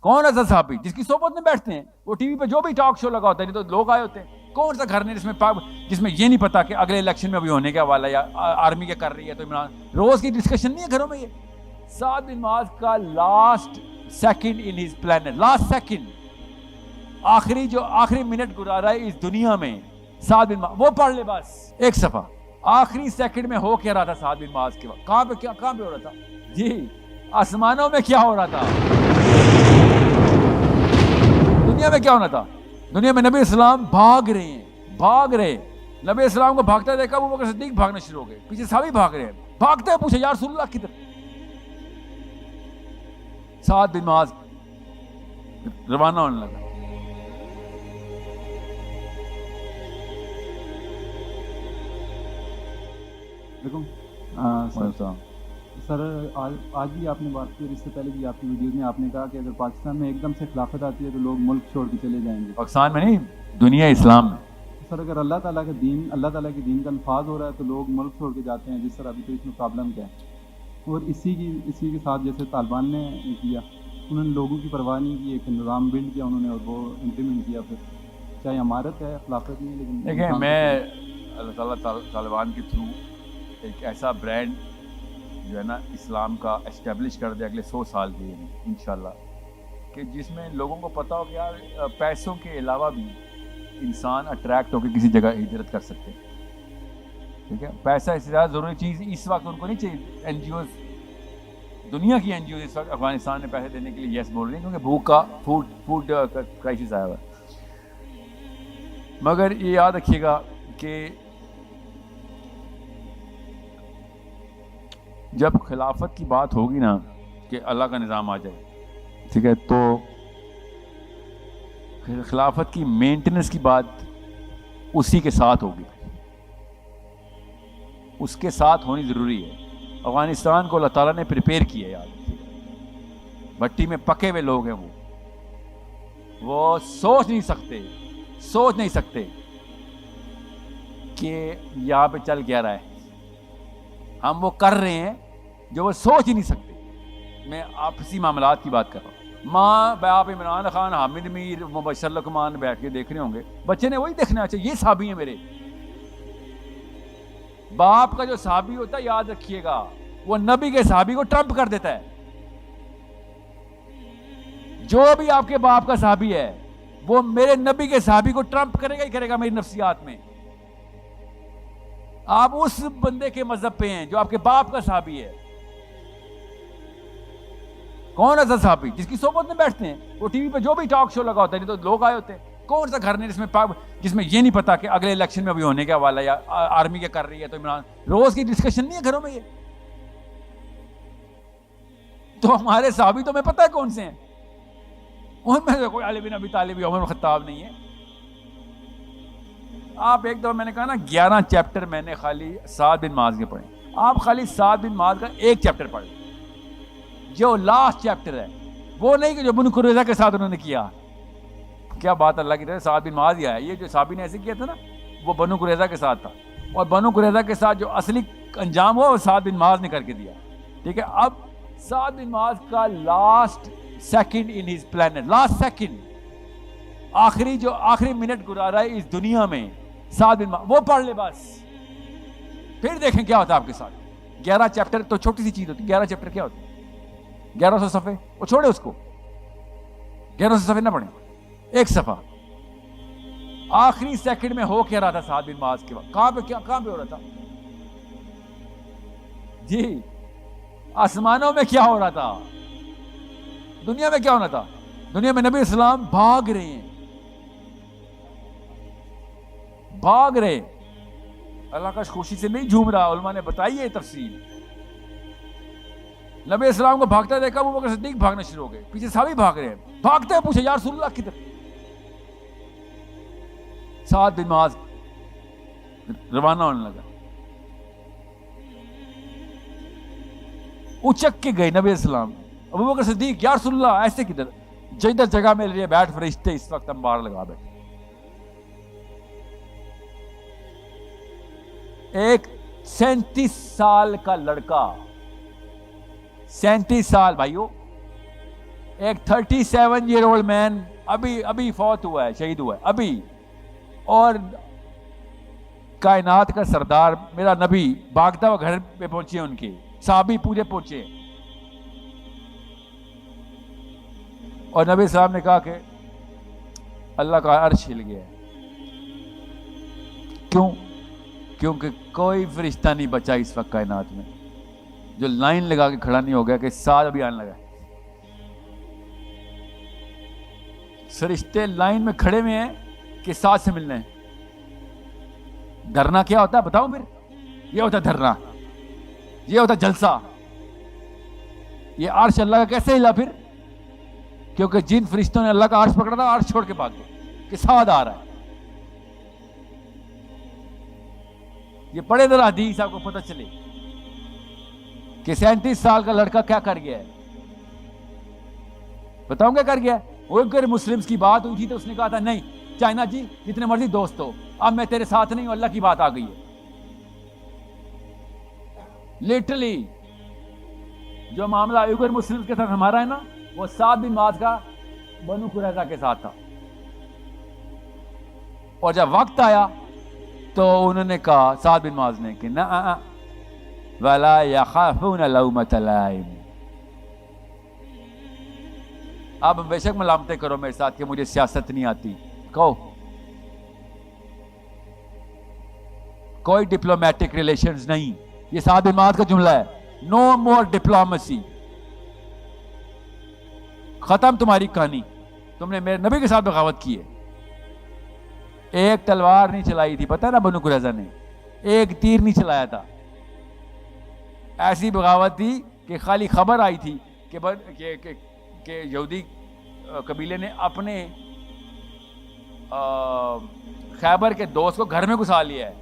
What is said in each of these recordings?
کون ایسا صحابی جس کی صحبت میں بیٹھتے ہیں؟ وہ ٹی وی پہ جو بھی ٹاک شو لگا ہوتا ہے، نہیں تو لوگ آئے ہوتے ہیں. کون سا گھر نہیں جس میں یہ نہیں پتا کہ اگلے الیکشن میں ابھی ہونے کا والا یا آرمی کیا کر رہی ہے، تو عمران روز کی ڈسکشن نہیں ہے گھروں میں. یہ سعد بن معاذ کا last second in his plant, last second, آخری منٹ گزارا رہا ہے اس دنیا میں سعد بن معاذ. وہ پڑھ لے بس ایک صفحہ. آخری سیکنڈ میں ہو کیا رہا تھا سعد بن معاذ کے وقت؟ کہاں پہ ہو رہا تھا جی؟ آسمانوں میں کیا ہو رہا تھا؟ دنیا میں کیا ہونا تھا؟ دنیا میں نبی اسلام بھاگ رہے. نبی اسلام کو بھاگتا دیکھا، ابو بکر صدیق بھاگنا شروع ہو گئے، پیچھے صحابی بھاگ رہے ہیں. بھاگتے ہیں، پوچھے یا رسول اللہ کدھر؟ سعد بن معاذ روانہ ہونے لگا. سر آج بھی آپ نے بات کی اور اس سے پہلے بھی آپ کی ویڈیوز میں آپ نے کہا کہ اگر پاکستان میں ایک دم سے خلافت آتی ہے تو لوگ ملک چھوڑ کے چلے جائیں گے. پاکستان میں نہیں، دنیا اسلام میں. سر اگر اللہ تعالیٰ کے دین کا انفاذ ہو رہا ہے تو لوگ ملک چھوڑ کے جاتے ہیں، جس طرح ابھی تو اس میں پرابلم کیا ہے؟ اور اسی کے ساتھ جیسے طالبان نے کیا، انہوں نے لوگوں کی پرواہ نہیں کی، ایک نظام بلڈ کیا انہوں نے اور وہ امپلیمنٹ کیا. پھر چاہے عمارت ہے، خلافت نہیں، لیکن دیکھیں میں اللہ تعالیٰ طالبان کے تھرو ایک ایسا برانڈ جو ہے نا اسلام کا اسٹیبلش کر دے اگلے 100 سال کے لیے انشاءاللہ، کہ جس میں لوگوں کو پتہ ہو کہ یار پیسوں کے علاوہ بھی انسان اٹریکٹ ہو کے کسی جگہ ہجرت کر سکتے ہیں. ٹھیک ہے، پیسہ اس سے زیادہ ضروری چیز اس وقت ان کو نہیں چاہیے. این جی اوز، دنیا کی این جی اوز اس وقت افغانستان میں پیسے دینے کے لیے یس بول رہی ہیں، کیونکہ بھوک کا فوڈ کرائسس آیا ہوا ہے. مگر یہ یاد رکھیے گا کہ جب خلافت کی بات ہوگی نا کہ اللہ کا نظام آ جائے، ٹھیک ہے، تو خلافت کی مینٹیننس کی بات اسی کے ساتھ ہوگی، اس کے ساتھ ہونی ضروری ہے. افغانستان کو اللہ تعالیٰ نے پریپیئر کیا ہے، یاد رکھیے گا. بھٹی میں پکے ہوئے لوگ ہیں، وہ سوچ نہیں سکتے کہ یہاں پہ چل کیا رہا ہے. ہم وہ کر رہے ہیں جو وہ سوچ ہی نہیں سکتے. میں آپسی معاملات کی بات کر رہا ہوں. ماں باپ عمران خان، حامد میر، مبشر لقمان بیٹھ کے دیکھ رہے ہوں گے، بچے نے وہی دیکھنا. اچھا یہ صحابی ہیں میرے. باپ کا جو صحابی ہوتا ہے یاد رکھیے گا، وہ نبی کے صحابی کو ٹرمپ کر دیتا ہے. جو بھی آپ کے باپ کا صحابی ہے وہ میرے نبی کے صحابی کو ٹرمپ کرے گا ہی کرے گا میری نفسیات میں. آپ اس بندے کے مذہب پہ ہیں جو آپ کے باپ کا صحابی ہے. کون ایسا صحابی جس کی صحبت میں بیٹھتے ہیں؟ وہ ٹی وی پہ جو بھی ٹاک شو لگا ہوتا ہے، نہیں تو لوگ آئے ہوتے ہیں. کون سا گھر نہیں جس میں یہ نہیں پتا کہ اگلے الیکشن میں ابھی ہونے کا والا یا آرمی کیا کر رہی ہے، تو عمران روز کی ڈسکشن نہیں ہے گھروں میں. یہ تو ہمارے صحابی تو ہمیں پتہ ہے کون سے ہیں. ان میں سے کوئی علی بن ابی طالب یا عمر بن خطاب نہیں ہے. آپ ایک دفعہ میں نے کہا نا 11 چیپٹر میں نے خالی سعد بن معاذ کے پڑھے. آپ خالی سعد بن معاذ کا ایک چیپٹر پڑھ لیں، جو لاسٹ چیپٹر ہے. وہ نہیں کہ جو بنو قریظہ کے ساتھ انہوں نے کیا. کیا بات اللہ کی طرف، سعد بن معاذ ہی آیا. یہ جو صحابی نے ایسے کیا تھا نا، وہ بنو قریظہ کے ساتھ تھا، اور بنو قریظہ کے ساتھ جو اصلی انجام ہوا وہ سعد بن معاذ نے کر کے دیا. ٹھیک ہے، اب سعد بن معاذ کا last second in his plant, last second, آخری منٹ گزارا رہا ہے اس دنیا میں سعد بن معاذ. وہ پڑھ لے بس، پھر دیکھیں کیا ہوتا ہے آپ کے ساتھ. 11 چیپٹر تو چھوٹی سی چیز ہوتی. 11 چیپٹر کیا ہوتی ہے؟ 1100 صفحے. وہ چھوڑے اس کو، 1100 صفحے نہ پڑھیں، ایک صفحہ. آخری سیکنڈ میں ہو کیا رہا تھا سعد بن معاذ کے وقت؟ کہاں پہ ہو رہا تھا جی؟ آسمانوں میں کیا ہو رہا تھا؟ دنیا میں کیا ہونا تھا؟ دنیا میں نبی اسلام بھاگ رہے. اللہ کا خوشی سے نہیں جھوم رہا. علماء نے بتائی ہے تفصیل. نبی اسلام کو بھاگتا دیکھا، ابو بکر صدیق بھاگنا شروع ہو گئے، پیچھے صحابی بھاگ رہے ہیں. بھاگتے ہیں، پوچھے یا رسول اللہ کدھر؟ سعد بن معاذ روانہ ہونے لگا. اچک کے گئے نبی اسلام. ابو بکر صدیق یا رسول اللہ ایسے کدھر؟ جدھر جگہ مل رہی ہے بیٹھ، فرشتے اس وقت انبار لگا بیٹھے. ایک 37 سال کا لڑکا، 37 سال بھائیو، ایک 37-year-old مین ابھی فوت ہوا ہے, شہید ہوا ہے ابھی, اور کائنات کا سردار میرا نبی بھاگتا ہوا گھر پہ پہنچے, ان کے صحابی پورے پہنچے, اور نبی صاحب نے کہا کہ اللہ کا عرش ہل گیا ہے. کیوں؟ کیونکہ کوئی فرشتہ نہیں بچا اس وقت کائنات میں جو لائن لگا کے کھڑا نہیں ہو گیا کہ ساتھ ابھی آنے لگا. فرشتے لائن میں کھڑے ہوئے ہیں کہ ساتھ سے ملنا ہے. دھرنا کیا ہوتا ہے بتاؤں پھر؟ یہ ہوتا ہے دھرنا, یہ ہوتا ہے جلسہ. یہ عرش اللہ کا کیسے ہلا پھر؟ کیونکہ جن فرشتوں نے اللہ کا عرش پکڑا تھا, عرش چھوڑ کے بھاگ گئے کہ ساتھ آ رہا ہے. یہ پڑھے ذرا حدیث, آپ کو پتہ چلے کہ 37 سال کا لڑکا کیا کر گیا ہے. بتاؤں کیا کر گیا ہے؟ وہ مسلمز کی بات ہوئی تھی تو اس نے کہا تھا نہیں چائنا جی جتنے مرضی دوست ہو, اب میں تیرے ساتھ نہیں ہوں, اللہ کی بات آ گئی ہے. لٹرلی جو معاملہ ایگر مسلمز کے ساتھ ہمارا ہے نا, وہ سعد بن معاذ کا بنو قریظہ کے ساتھ تھا. اور جب وقت آیا تو انہوں نے کہا, سعد بن معاذ نے, کہ نہ ولا یخافون لومۃ لائم. اب بے شک ملامتیں کرو میرے ساتھ کہ مجھے سیاست نہیں آتی, کہو کوئی ڈپلومیٹک ریلیشنز نہیں. یہ سعد بن معاذ کا جملہ ہے, نو مور ڈپلومیسی, ختم تمہاری کہانی. تم نے میرے نبی کے ساتھ بغاوت کی ہے. ایک تلوار نہیں چلائی تھی, پتہ ہے نا بنو قریظہ نے, ایک تیر نہیں چلایا تھا. ایسی بغاوت تھی کہ خالی خبر آئی تھی کہ یہودی قبیلے نے اپنے خیبر کے دوست کو گھر میں گھسا لیا ہے.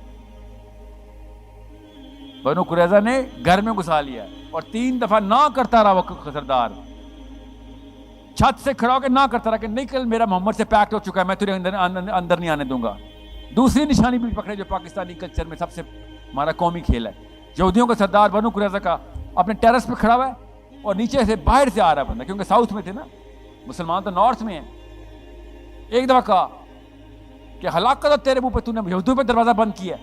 بنو قریظہ نے گھر میں گھسا لیا ہے, اور 3 دفعہ نہ کرتا رہا وہ سردار, چھت سے کھڑا ہو کے نہ کرتا رہا کہ نکل, میرا محمد سے پیکٹ ہو چکا ہے, میں تجھے اندر نہیں آنے دوں گا. دوسری نشانی بھی پکڑے جو پاکستانی کلچر میں سب سے ہمارا قومی کھیل ہے. یہودیوں کا سردار بنو قریظہ کا اپنے ٹیرس پہ کھڑا ہوا ہے, اور نیچے سے باہر سے آ رہا ہے بندہ, کیونکہ ساؤتھ میں تھے نا, مسلمان تو نارتھ میں ہیں. ایک دفعہ کہا کہ ہلاکت ہو تیرے منہ پہ, تو نے یہودیوں پہ دروازہ بند کیا.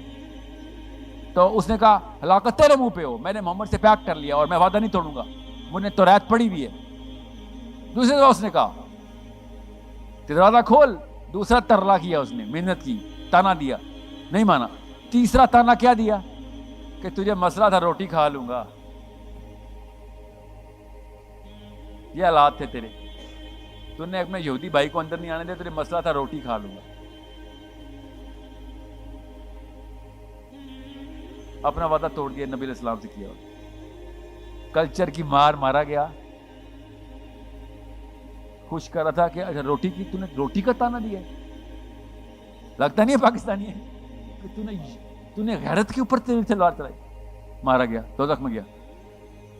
تو اس نے کہا ہلاکت تیرے منہ پہ ہو, میں نے محمد سے پیکٹ کر لیا اور میں وعدہ نہیں توڑوں گا, مجھ نے توریت پڑھی ہوئی ہے. دوسری دفعہ اس نے کہا کہ دروازہ کھول. دوسرا ترلا کیا اس نے, محنت کی, تانا دیا, نہیں مانا. تیسرا تانا کیا دیا کہ تجھے مسئلہ تھا روٹی کھا لوں گا. یہ حالات تھے تیرے, تو نے اپنے یہودی بھائی کو اندر نہیں آنے دیا, تجھے مسئلہ تھا روٹی کھا لوں گا. اپنا وعدہ توڑ دیا, نبی علیہ السلام سے کیا. کلچر کی مار مارا گیا. خوش کر رہا تھا کہ اچھا روٹی کی, تو نے روٹی کا تانا دیا ہے, لگتا نہیں ہے پاکستانی ہے کہ تو نے غیرت کے اوپر تلوار چلائی. مارا گیا, دوزخ میں گیا.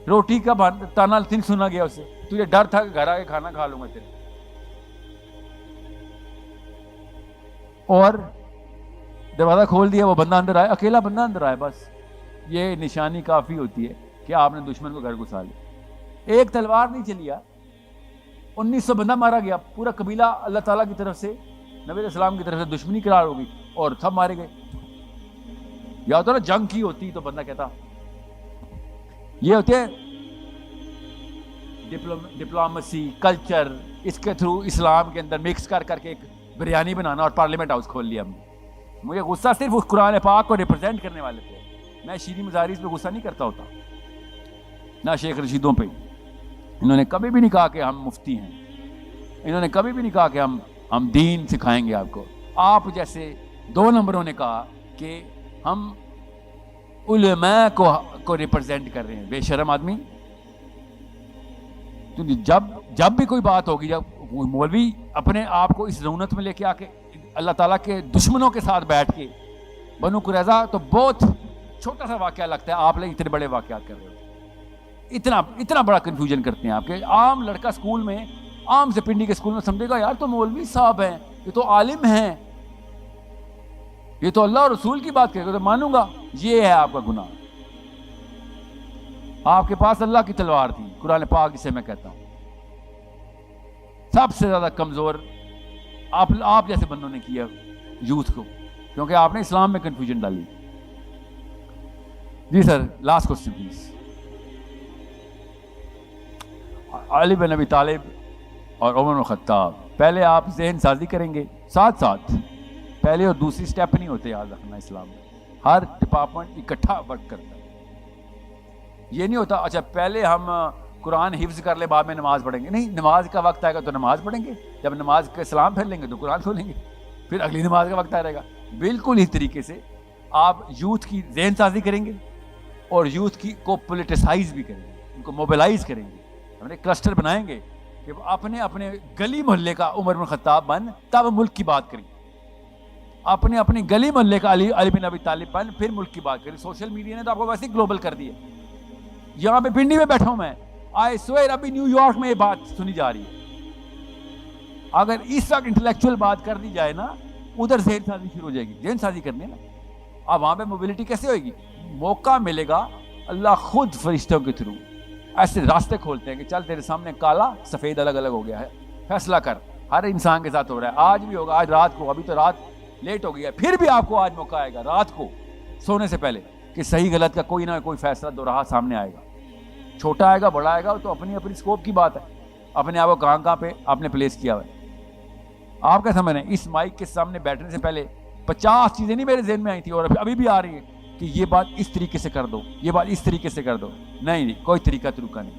روٹی کا تانا نہیں سنا گیا اسے, تجھے ڈر تھا کہ گھر آ کے کھانا کھا لوں گا تیرے. اور دروازہ کھول دیا, وہ بندہ اندر آیا, اکیلا بندہ اندر آیا. بس یہ نشانی کافی ہوتی ہے کہ آپ نے دشمن کو گھر گھسا لیا. ایک تلوار نہیں چلیا, 1900 بندہ مارا گیا. پورا قبیلہ اللہ تعالیٰ کی طرف سے, نبی علیہ السلام کی طرف سے دشمنی قرار ہو گئی اور سب مارے گئے. یا ہوتا نا جنگ کی ہوتی تو بندہ کہتا, یہ ہوتے ہیں ڈپلومیسی, کلچر, اس کے تھرو اسلام کے اندر مکس کر کے ایک بریانی بنانا اور پارلیمنٹ ہاؤس کھول لیا ہم نے. مجھے غصہ صرف اس قرآن پاک کو ریپرزینٹ کرنے والے تھے. میں شیریں مزارس پہ غصہ نہیں کرتا ہوتا, نہ شیخ رشیدوں پہ. انہوں نے کبھی بھی نہیں کہا کہ ہم مفتی ہیں, انہوں نے کبھی بھی نہیں کہا کہ ہم دین سکھائیں گے آپ کو. آپ جیسے 2 نمبروں نے کہا کہ ہم علماء کو ریپرزینٹ کر رہے ہیں. بے شرم آدمی. جب بھی کوئی بات ہوگی, جب مولوی اپنے آپ کو اس رونت میں لے کے آ کے اللہ تعالیٰ کے دشمنوں کے ساتھ بیٹھ کے بنو قریظہ, تو بہت چھوٹا سا واقعہ لگتا ہے, آپ لوگ اتنے بڑے واقعات کر رہے ہو. اتنا بڑا کنفیوژن کرتے ہیں آپ کے. عام لڑکا اسکول میں, عام سے پنڈی کے اسکول میں سمجھے گا یار تو مولوی صاحب ہیں, یہ تو عالم ہیں, یہ تو اللہ اور رسول کی بات کرے گا تو مانوں گا. یہ ہے آپ کا گناہ. آپ کے پاس اللہ کی تلوار تھی, قرآن پاک جسے میں کہتا ہوں. سب سے زیادہ کمزور آپ جیسے بندوں نے کیا یوتھ کو، کیونکہ آپ نے اسلام میں کنفیوژن ڈالی. جی سر، لاسٹ کوسچن پلیز. علی بن ابی طالب اور عمر بن خطاب، پہلے آپ ذہن سازی کریں گے، ساتھ ساتھ پہلے اور دوسری سٹیپ نہیں ہوتے، یاد رکھنا. اسلام میں ہر ڈپارٹمنٹ اکٹھا ورک کرتا ہے. یہ نہیں ہوتا اچھا پہلے ہم قرآن حفظ کر لے بعد میں نماز پڑھیں گے. نہیں، نماز کا وقت آئے گا تو نماز پڑھیں گے، جب نماز کا سلام پھیر لیں گے تو قرآن کھولیں گے، پھر اگلی نماز کا وقت آئے گا. بالکل اس طریقے سے آپ یوتھ کی ذہن سازی کریں گے اور یوتھ کی کو پولیٹیسائز بھی کریں گے، ان کو موبلائز کریں گے. ہم نے کلسٹر بنائیں گے کہ اپنے گلی محلے کا عمر بن خطاب بن، تب ملک کی بات کریں. اپنے گلی محلے کا علی بن ابی طالب بن، پھر ملک کی بات کریں. سوشل میڈیا نے تو آپ کو ویسے ہی گلوبل کر دیا. یہاں پہ پنڈی میں بیٹھا ہوں میں، آئی سوئر ابھی نیو یارک میں یہ بات سنی جا رہی ہے. اگر اس وقت انٹلیکچوئل بات کر دی جائے نا، ادھر ذہن سازی شروع ہو جائے گی. ذہن سازی کرنی ہے نا. اب وہاں پہ موبلٹی کیسے ہوئے گی؟ موقع ملے گا، اللہ خود فرشتوں کے تھرو ایسے راستے کھولتے ہیں کہ چل تیرے سامنے کالا سفید الگ الگ ہو گیا ہے، فیصلہ کر. ہر انسان کے ساتھ ہو رہا ہے، آج بھی ہوگا. آج رات کو، ابھی تو رات لیٹ ہو گئی ہے، پھر بھی آپ کو آج موقع آئے گا رات کو سونے سے پہلے کہ صحیح غلط کا کوئی نہ کوئی فیصلہ دو راہ سامنے آئے گا. چھوٹا آئے گا بڑا آئے گا، تو اپنی اسکوپ کی بات ہے. اپنے آپ کو کہاں پہ آپ نے پلیس کیا ہوا ہے. آپ کیا سمجھ رہے ہیں؟ اس مائک کے سامنے بیٹھنے سے پہلے 50 چیزیں نہیں میرے ذہن میں آئی تھی اور ابھی بھی آ رہی ہیں کہ یہ بات اس طریقے سے کر دو، یہ بات اس طریقے سے کر دو. نہیں، کوئی طریقہ نہیں.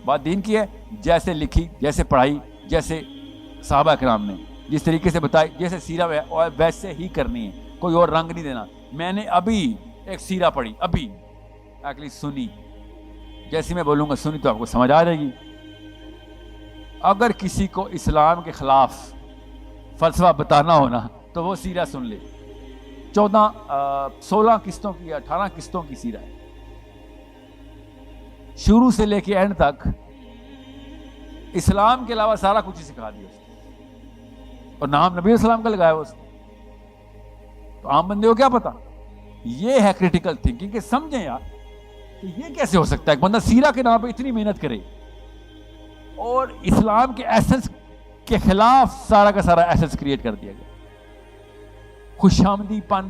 بات دین کی ہے، جیسے لکھی، جیسے پڑھائی، جیسے صحابہ کرام نے جس طریقے سے بتائی، جیسے سیرہ ہے ویسے ہی کرنی ہے. کوئی اور رنگ نہیں دینا. میں نے ابھی ایک سیرہ پڑھی، ابھی ایکچولی سنی، جیسی میں بولوں گا سنی تو آپ کو سمجھ آ جائے گی. اگر کسی کو اسلام کے خلاف فلسفہ بتانا ہونا تو وہ سیرہ سن لے. 16 قسطوں کی 18 قسطوں کی سیرہ ہے، شروع سے لے کے اینڈ تک اسلام کے علاوہ سارا کچھ ہی سکھا دیا اس نے، اور نام نبی السلام کا لگایا اس نے. تو عام بندے کو کیا پتا؟ یہ ہے کریٹیکل تھنکنگ کہ سمجھیں یار کہ یہ کیسے ہو سکتا ہے ایک بندہ سیرہ کے نام پہ اتنی محنت کرے اور اسلام کے ایسنس کے خلاف سارا کا سارا ایسنس کریٹ کر دیا گیا. خوش آمدی پن،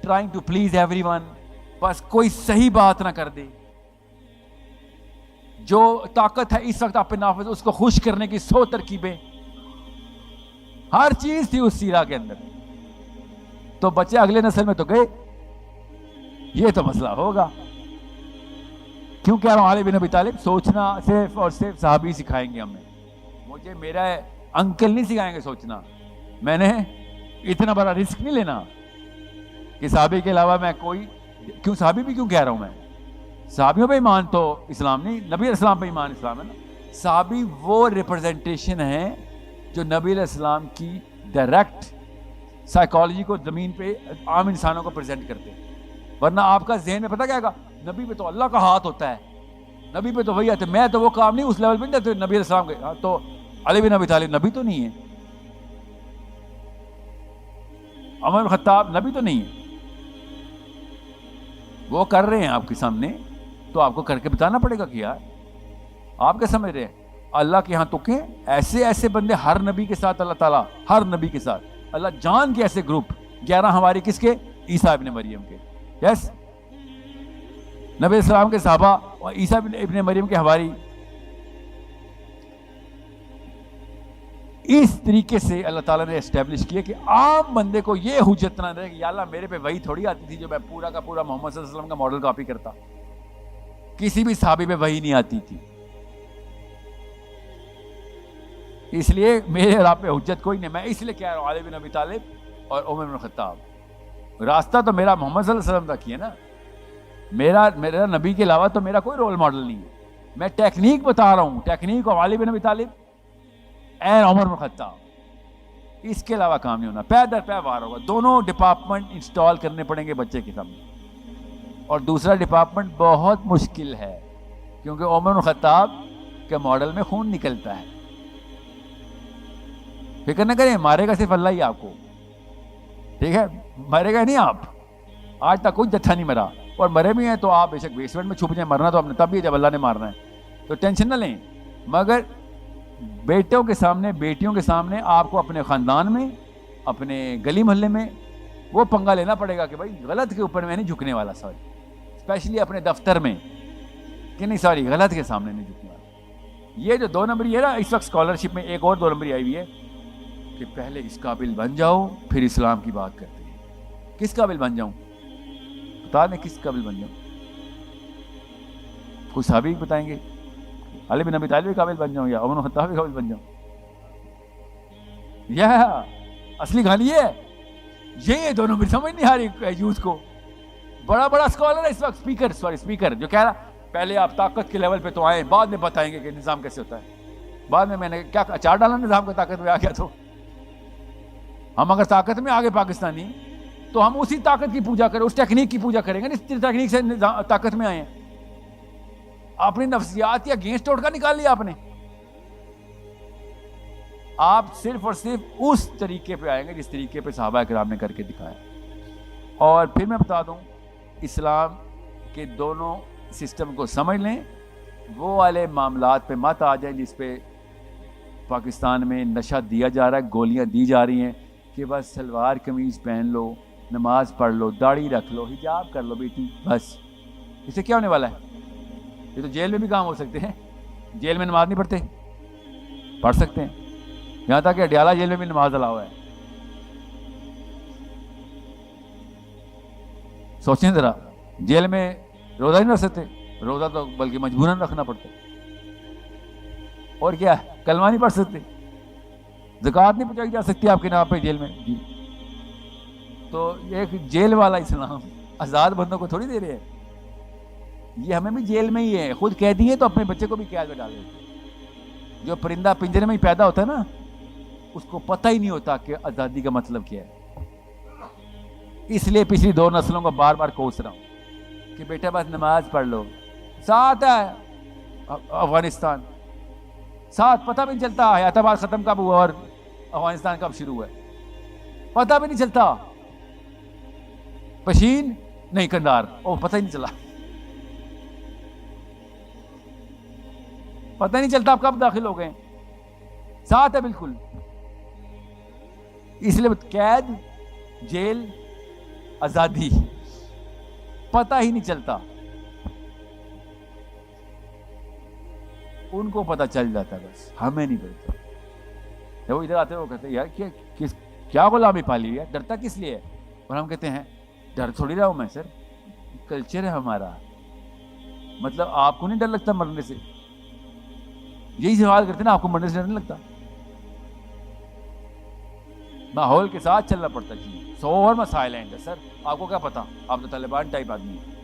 trying to please everyone, بس کوئی صحیح بات نہ کر دے. جو طاقت ہے اس وقت آپ پہ نافذ، اس کو خوش کرنے کی 100 ترکیبیں، ہر چیز تھی اس سیرہ کے اندر. تو بچے اگلے نسل میں تو گئے. یہ تو مسئلہ ہوگا. کیوں کہہ رہا ہوں علی بن ابی طالب؟ سوچنا صرف اور صرف صحابی سکھائیں گے ہمیں. مجھے میرا انکل نہیں سکھائیں گے سوچنا. میں نے اتنا بڑا رسک نہیں لینا کہ صحابی کے علاوہ میں کوئی، کیوں صحابی بھی کیوں کہہ رہا ہوں میں؟ صحابیوں پہ ایمان تو اسلام نہیں، نبی علیہ السلام پہ ایمان اسلام ہے نا. صحابی وہ ریپرزنٹیشن ہے جو نبی علیہ السلام کی ڈائریکٹ سائیکالوجی کو زمین پہ عام انسانوں کو پریزنٹ کرتے ہیں. ورنہ آپ کا ذہن میں پتہ کیا گا؟ نبی پہ تو اللہ کا ہاتھ ہوتا ہے، نبی پہ تو وہی آتے. میں تو وہ کام نہیں اس لیول پہ نہیں جاتے نبی علیہ السلام کے. تو علی بن ابی طالب نبی تو نہیں ہے، عمر بن خطاب نبی تو نہیں ہے. وہ کر رہے ہیں آپ کے سامنے تو آپ کو کر کے بتانا پڑے گا کہ یار آپ کیا سمجھ رہے ہیں؟ اللہ کے ہاں تکیں ایسے ایسے بندے ہر نبی کے ساتھ، اللہ تعالیٰ ہر نبی کے ساتھ اللہ جان کے ایسے گروپ 11 ہماری کس کے؟ عیسیٰ ابن مریم کے. یس، نبی السلام کے صحابہ اور عیسیٰ ابن مریم کے حواری. اس طریقے سے اللہ تعالیٰ نے اسٹیبلش کیا کہ عام بندے کو یہ حجت نہ رہے کہ یا اللہ میرے پہ وہی تھوڑی آتی تھی جو میں پورا کا پورا محمد صلی اللہ علیہ وسلم کا ماڈل کاپی کرتا. کسی بھی صحابی پہ وہی نہیں آتی تھی. اس لیے میرے اور آپ پہ حجت کوئی نہیں. میں اس لیے کہہ رہا ہوں علی بن ابی طالب اور عمر بن خطاب. راستہ تو میرا محمد صلی اللہ علیہ وسلم تک ہی ہے نا. میرا نبی کے علاوہ تو میرا کوئی رول ماڈل نہیں ہے. میں ٹیکنیک بتا رہا ہوں، ٹیکنیک آف علی بن ابی طالب اینڈ عمر بن خطاب. اس کے علاوہ کام نہیں ہونا. پے در پے وار ہوگا. دونوں ڈپارٹمنٹ انسٹال کرنے پڑیں گے بچے کے سامنے. اور دوسرا ڈپارٹمنٹ بہت مشکل ہے کیونکہ عمر بن خطاب کے ماڈل میں خون نکلتا ہے. فکر نہ کریں، مارے گا صرف اللہ ہی آپ کو. ٹھیک ہے، مرے گا نہیں آپ. آج تک کوئی جتھا نہیں مرا، اور مرے بھی ہیں تو آپ بے شک بیسمنٹ میں چھپ جائیں. مرنا تو آپ نے تب بھی جب اللہ نے مارنا ہے، تو ٹینشن نہ لیں. مگر بیٹوں کے سامنے بیٹیوں کے سامنے آپ کو اپنے خاندان میں اپنے گلی محلے میں وہ پنگا لینا پڑے گا کہ بھائی غلط کے اوپر میں نہیں جھکنے والا، سوری اسپیشلی اپنے دفتر میں کہ نہیں سوری غلط کے سامنے نہیں جھکنے والا۔ یہ جو 2 نمبری ہے نا، اس وقت اسکالرشپ میں ایک اور 2 نمبری آئی ہوئی ہے کہ پہلے اس قابل بن جاؤ پھر اسلام کی بات کرتے ہیں۔ کس قابل بن جاؤں؟ بتا دیں کس قابل بن جاؤں؟ کوئی صحابی بتائیں گے؟ علی بن ابی طالب قابل بن جاؤں یا عمر بن خطاب قابل بن جاؤں؟ یہ اصلی کہانی ہے یہ 2 نمبر سمجھ نہیں آ رہی یوتھ کو۔ بڑا بڑا اسکالر ہے اس وقت، اسپیکر جو کہہ رہا پہلے آپ طاقت کے لیول پہ تو آئیں، بعد میں بتائیں گے کہ نظام کیسے ہوتا ہے۔ بعد میں نے کیا اچار ڈالا نظام کا طاقت میں آ گیا تو ہم اگر طاقت میں آگے پاکستانی تو ہم اسی طاقت کی پوجا کریں، اس ٹیکنیک کی پوجا کریں گے جس ٹیکنیک سے طاقت میں آئے ہیں۔ اپنی نفسیات یا اگینسٹ ٹوٹکا نکال لیا آپ نے، آپ صرف اور صرف اس طریقے پہ آئیں گے جس طریقے پہ صحابہ کرام نے کر کے دکھایا۔ اور پھر میں بتا دوں اسلام کے دونوں سسٹم کو سمجھ لیں، وہ والے معاملات پہ مت آ جائیں جس پہ پاکستان میں نشہ دیا جا رہا ہے، گولیاں دی جا رہی ہیں کہ بس سلوار قمیض پہن لو، نماز پڑھ لو، داڑھی رکھ لو، حجاب کر لو بیٹی، بس اس سے کیا ہونے والا ہے؟ یہ تو جیل میں بھی کام ہو سکتے ہیں۔ جیل میں نماز نہیں پڑھتے، پڑھ سکتے ہیں، یہاں تک کہ اڈیالہ جیل میں بھی نماز الاؤ ہے۔ سوچیں ذرا، جیل میں روزہ نہیں رکھ سکتے، روزہ تو بلکہ مجبوراً رکھنا پڑتا ہے۔ اور کیا ہے، کلمہ نہیں پڑھ سکتے، زکوٰۃ نہیں پہنچائی جا سکتی آپ کے نام پہ جیل میں جی۔ تو ایک جیل والا اسلام آزاد بندوں کو تھوڑی دے رہے ہیں، یہ ہمیں بھی جیل میں ہی ہے، خود قیدی ہے تو اپنے بچے کو بھی قید میں ڈالے۔ جو پرندہ پنجرے میں ہی پیدا ہوتا ہے نا، اس کو پتہ ہی نہیں ہوتا کہ آزادی کا مطلب کیا ہے۔ اس لیے پچھلی 2 نسلوں کو بار بار کوس رہا ہوں کہ بیٹا بس نماز پڑھ لو، ساتھ ہے افغانستان، ساتھ پتہ بھی نہیں چلتا حیات آباد ختم کب ہوا اور افغانستان کب شروع ہوا ہے، پتہ بھی نہیں چلتا۔ پشین نہیں کندار، او پتہ ہی نہیں چلا، پتہ نہیں چلتا آپ کب داخل ہو گئے، ساتھ ہے بالکل۔ اس لیے قید، جیل، آزادی پتہ ہی نہیں چلتا، ان کو پتہ چل جاتا ہے، بس ہمیں نہیں پتا۔ وہ ادھر آتے ہیں وہ کہتے ہیں یار کیا غلامی پالی ہے، ڈرتا کس لیے ہے؟ اور ہم کہتے ہیں ڈر تھوڑی رہا ہوں میں سر، کلچر ہے ہمارا۔ مطلب آپ کو نہیں ڈر لگتا مرنے سے؟ یہی سوال کرتے ہیں نا، آپ کو مرنے سے ڈر نہیں لگتا؟ ماحول کے ساتھ چلنا پڑتا جی، 100 اور مسائل ہیں سر، آپ کو کیا پتا، آپ تو طالبان ٹائپ آدمی ہیں۔